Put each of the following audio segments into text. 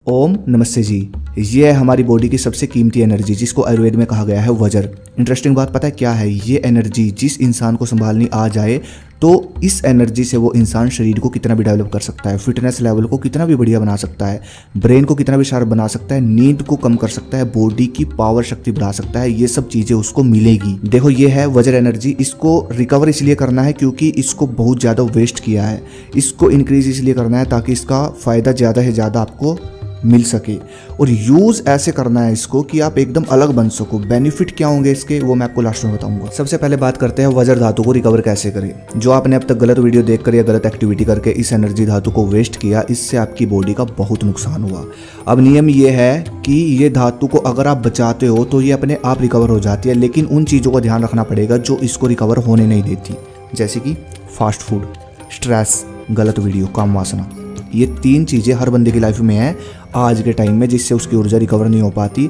ओम नमस्ते जी। ये है हमारी बॉडी की सबसे कीमती एनर्जी जिसको आयुर्वेद में कहा गया है वज्र। इंटरेस्टिंग बात पता है क्या है? ये एनर्जी जिस इंसान को संभालनी आ जाए तो इस एनर्जी से वो इंसान शरीर को कितना भी डेवलप कर सकता है, फिटनेस लेवल को कितना भी बढ़िया बना सकता है, ब्रेन को कितना भी शार्प बना सकता है, नींद को कम कर सकता है, बॉडी की पावर शक्ति बढ़ा सकता है। ये सब चीज़ें उसको मिलेगी। देखो ये है वज्र एनर्जी। इसको रिकवर इसलिए करना है क्योंकि इसको बहुत ज़्यादा वेस्ट किया है। इसको इंक्रीज इसलिए करना है ताकि इसका फ़ायदा ज़्यादा से ज़्यादा आपको मिल सके और यूज़ ऐसे करना है इसको कि आप एकदम अलग बन सको। बेनिफिट क्या होंगे इसके वो मैं आपको लास्ट में बताऊंगा। सबसे पहले बात करते हैं वज्र धातु को रिकवर कैसे करें। जो आपने अब तक गलत वीडियो देखकर या गलत एक्टिविटी करके इस एनर्जी धातु को वेस्ट किया, इससे आपकी बॉडी का बहुत नुकसान हुआ। अब नियम ये है कि ये धातु को अगर आप बचाते हो तो ये अपने आप रिकवर हो जाती है, लेकिन उन चीज़ों का ध्यान रखना पड़ेगा जो इसको रिकवर होने नहीं देती, जैसे कि फास्ट फूड, स्ट्रेस, गलत वीडियो, काम वासना। ये तीन चीज़ें हर बंदे की लाइफ में है आज के टाइम में, जिससे उसकी ऊर्जा रिकवर नहीं हो पाती।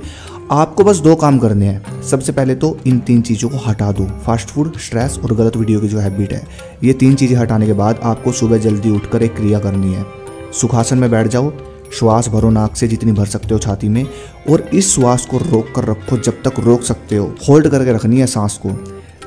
आपको बस दो काम करने हैं। सबसे पहले तो इन तीन चीज़ों को हटा दो, फास्ट फूड, स्ट्रेस और गलत वीडियो की जो हैबिट है। ये तीन चीज़ें हटाने के बाद आपको सुबह जल्दी उठकर एक क्रिया करनी है। सुखासन में बैठ जाओ, श्वास भरो नाक से जितनी भर सकते हो छाती में, और इस श्वास को रोक कर रखो जब तक रोक सकते हो। होल्ड करके रखनी है सांस को।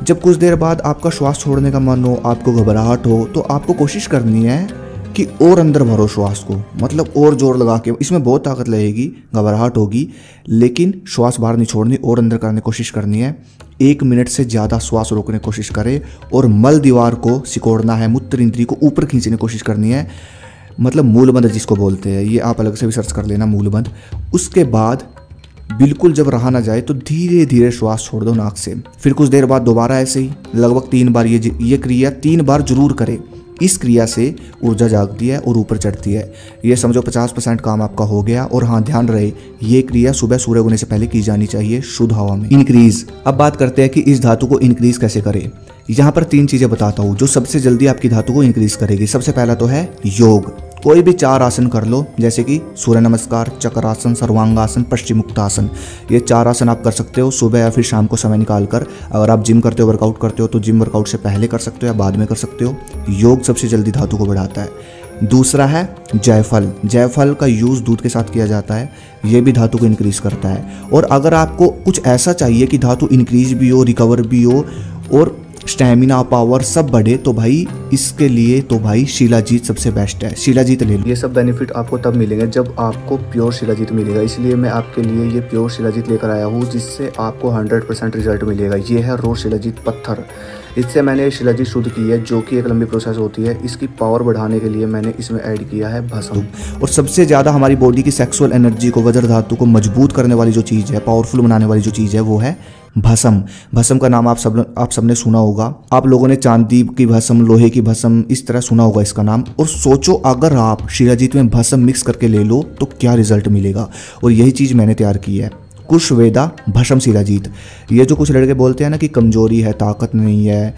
जब कुछ देर बाद आपका श्वास छोड़ने का मन हो, आपको घबराहट हो, तो आपको कोशिश करनी है कि और अंदर भरो श्वास को, मतलब और जोर लगा के। इसमें बहुत ताकत लगेगी, घबराहट होगी, लेकिन श्वास बाहर नहीं छोड़नी और अंदर करने की कोशिश करनी है। 1 मिनट से ज़्यादा श्वास रोकने की कोशिश करें और मल दीवार को सिकोड़ना है, मूत्र इंद्री को ऊपर खींचने की कोशिश करनी है, मतलब मूलबंध जिसको बोलते हैं। ये आप अलग से भी सर्च कर लेना, मूलबंध। उसके बाद बिल्कुल जब रहा ना जाए तो धीरे धीरे श्वास छोड़ दो नाक से। फिर कुछ देर बाद दोबारा ऐसे ही लगभग 3 बार ये क्रिया 3 बार जरूर करें। इस क्रिया से ऊर्जा जागती है और ऊपर चढ़ती है। ये समझो 50% काम आपका हो गया। और हाँ, ध्यान रहे ये क्रिया सुबह सूर्य उगने से पहले की जानी चाहिए, शुद्ध हवा में। इंक्रीज। अब बात करते हैं कि इस धातु को इंक्रीज कैसे करें। यहाँ पर 3 चीज़ें बताता हूँ जो सबसे जल्दी आपकी धातु को इंक्रीज करेगी। सबसे पहला तो है योग। कोई भी 4 आसन कर लो, जैसे कि सूर्य नमस्कार, चक्रासन, सर्वांगासन, पश्चिमुक्तासन। ये 4 आसन आप कर सकते हो सुबह या फिर शाम को समय निकाल कर। अगर आप जिम करते हो, वर्कआउट करते हो, तो जिम वर्कआउट से पहले कर सकते हो या बाद में कर सकते हो। योग सबसे जल्दी धातु को बढ़ाता है। दूसरा है जायफल। जायफल का यूज़ दूध के साथ किया जाता है, ये भी धातु को इंक्रीज करता है। और अगर आपको कुछ ऐसा चाहिए कि धातु इंक्रीज भी हो, रिकवर भी हो और स्टैमिना, पावर सब बढ़े, तो भाई इसके लिए तो भाई शिलाजीत सबसे बेस्ट है। शिलाजीत ले लो। ये सब बेनिफिट आपको तब मिलेंगे जब आपको प्योर शिलाजीत मिलेगा। इसलिए मैं आपके लिए ये प्योर शिलाजीत लेकर आया हूँ, जिससे आपको 100% रिजल्ट मिलेगा। ये है रो शिलाजीत पत्थर। इससे मैंने शिलाजीत शुद्ध की है, जो कि एक लंबी प्रोसेस होती है। इसकी पावर बढ़ाने के लिए मैंने इसमें ऐड किया है भस्म। और सबसे ज़्यादा हमारी बॉडी की सेक्सुअल एनर्जी को, वज्र धातु को मजबूत करने वाली जो चीज़ है, पावरफुल बनाने वाली जो चीज़ है, वो है भस्म। भस्म का नाम आप सबने सुना होगा। आप लोगों ने चांदी की भस्म, लोहे की भस्म, इस तरह सुना होगा इसका नाम। और सोचो अगर आप शिलाजीत में भस्म मिक्स करके ले लो तो क्या रिजल्ट मिलेगा। और यही चीज़ मैंने तैयार की है, कुशवेदा भस्म शिलाजीत। ये जो कुछ लड़के बोलते हैं ना कि कमजोरी है, ताकत नहीं है,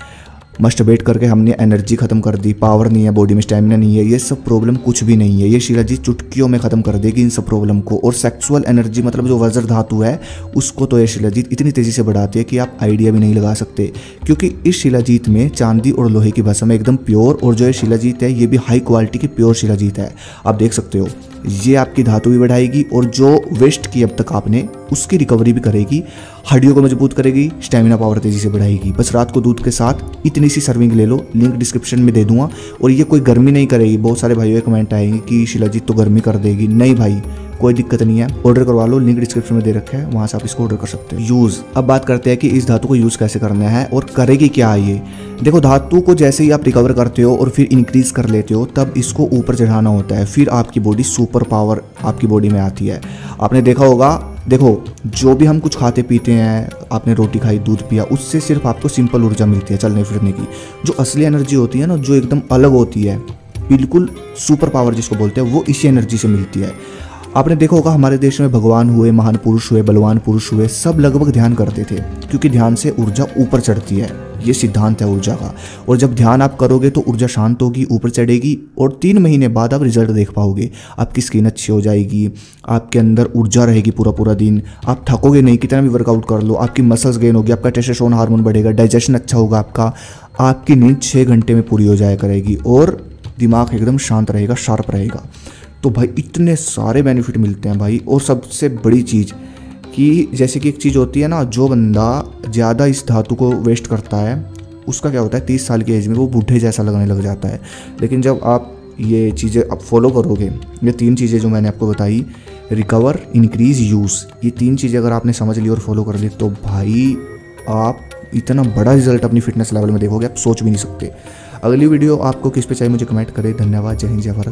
मस्टरबेट करके हमने एनर्जी खत्म कर दी, पावर नहीं है बॉडी में, स्टैमिना नहीं है, ये सब प्रॉब्लम कुछ भी नहीं है। ये शिलाजीत चुटकियों में खत्म कर देगी इन सब प्रॉब्लम को। और सेक्सुअल एनर्जी, मतलब जो वज्र धातु है, उसको तो ये शिलाजीत इतनी तेज़ी से बढ़ाती है कि आप आइडिया भी नहीं लगा सकते। क्योंकि इस शिलाजीत में चांदी और लोहे की भस्म एकदम प्योर, और जो ये शिलाजीत है ये भी हाई क्वालिटी की प्योर शिलाजीत है। आप देख सकते हो ये आपकी धातु भी बढ़ाएगी और जो वेस्ट की अब तक आपने, उसकी रिकवरी भी करेगी, हड्डियों को मजबूत करेगी, स्टैमिना पावर तेजी से बढ़ाएगी। बस रात को दूध के साथ इतनी सी सर्विंग ले लो, लिंक डिस्क्रिप्शन में दे दूंगा। और ये कोई गर्मी नहीं करेगी। बहुत सारे भाइयों के कमेंट आएंगे कि शिलाजीत तो गर्मी कर देगी। नहीं भाई, कोई दिक्कत नहीं है, ऑर्डर करवा लो, लिंक डिस्क्रिप्शन में दे रखा है, वहां से आप इसको ऑर्डर कर सकते हो। यूज़। अब बात करते हैं कि इस धातु को यूज़ कैसे करना है और करेगी क्या ये। देखो, धातु को जैसे ही आप रिकवर करते हो और फिर इंक्रीज कर लेते हो, तब इसको ऊपर चढ़ाना होता है। फिर आपकी बॉडी सुपर पावर आपकी बॉडी में आती है। आपने देखा होगा, देखो जो भी हम कुछ खाते पीते हैं, आपने रोटी खाई, दूध पिया, उससे सिर्फ आपको सिंपल ऊर्जा मिलती है चलने फिरने की। जो असली एनर्जी होती है ना, जो एकदम अलग होती है, बिल्कुल सुपर पावर जिसको बोलते हैं, वो इसी एनर्जी से मिलती है। आपने देखा होगा हमारे देश में भगवान हुए, महान पुरुष हुए, बलवान पुरुष हुए, सब लगभग ध्यान करते थे, क्योंकि ध्यान से ऊर्जा ऊपर चढ़ती है। ये सिद्धांत है ऊर्जा का। और जब ध्यान आप करोगे तो ऊर्जा शांत होगी, ऊपर चढ़ेगी, और 3 महीने बाद आप रिजल्ट देख पाओगे। आपकी स्किन अच्छी हो जाएगी, आपके अंदर ऊर्जा रहेगी पूरा दिन, आप थकोगे नहीं, कितना भी वर्कआउट कर लो, आपकी मसल्स गेन होगी, आपका टेस्टोस्टेरोन हार्मोन बढ़ेगा, डाइजेशन अच्छा होगा आपकी नींद 6 घंटे में पूरी हो जाया करेगी और दिमाग एकदम शांत रहेगा, शार्प रहेगा। तो भाई इतने सारे बेनिफिट मिलते हैं भाई। और सबसे बड़ी चीज़ कि जैसे कि एक चीज़ होती है ना, जो बंदा ज़्यादा इस धातु को वेस्ट करता है उसका क्या होता है, 30 साल की एज में वो बूढ़े जैसा लगने लग जाता है। लेकिन जब आप ये चीज़ें आप फॉलो करोगे, ये 3 चीज़ें जो मैंने आपको बताई, रिकवर, इंक्रीज, यूज़, ये 3 चीज़ें अगर आपने समझ ली और फॉलो कर ली तो भाई आप इतना बड़ा रिजल्ट अपनी फिटनेस लेवल में देखोगे, आप सोच भी नहीं सकते। अगली वीडियो आपको किस पे चाहिए मुझे कमेंट करें। धन्यवाद। जय हिंद, जय भारत।